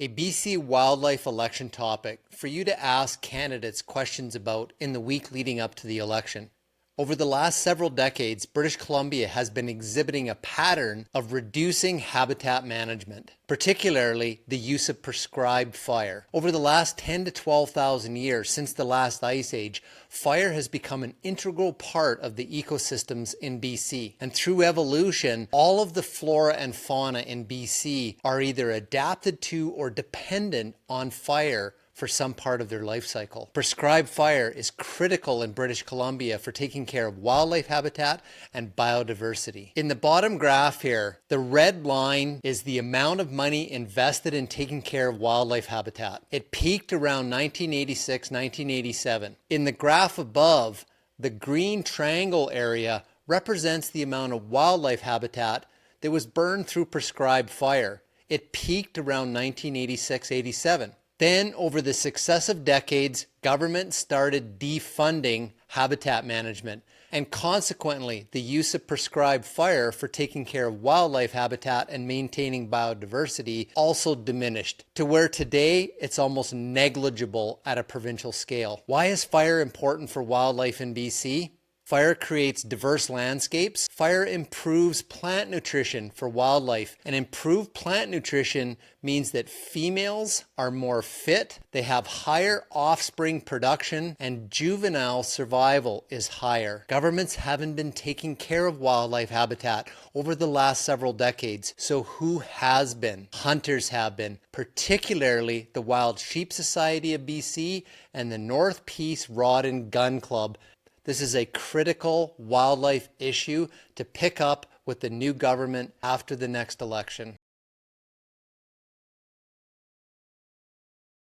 A BC wildlife election topic for you to ask candidates questions about in the week leading up to the election. Over the last several decades, British Columbia has been exhibiting a pattern of reducing habitat management, particularly the use of prescribed fire. Over the last 10 to 12,000 years since the last ice age, fire has become an integral part of the ecosystems in BC. And through evolution, all of the flora and fauna in BC are either adapted to or dependent on fire for some part of their life cycle. Prescribed fire is critical in British Columbia for taking care of wildlife habitat and biodiversity. In the bottom graph here, the red line is the amount of money invested in taking care of wildlife habitat. It peaked around 1986, 1987. In the graph above, the green triangle area represents the amount of wildlife habitat that was burned through prescribed fire. It peaked around 1986-87. Then, over the successive decades, government started defunding habitat management, and consequently, the use of prescribed fire for taking care of wildlife habitat and maintaining biodiversity also diminished, to where today it's almost negligible at a provincial scale. Why is fire important for wildlife in BC? Fire creates diverse landscapes. Fire improves plant nutrition for wildlife. And improved plant nutrition means that females are more fit, they have higher offspring production, and juvenile survival is higher. Governments haven't been taking care of wildlife habitat over the last several decades. So who has been? Hunters have been, particularly the Wild Sheep Society of BC and the North Peace Rod and Gun Club. This is a critical wildlife issue to pick up with the new government after the next election.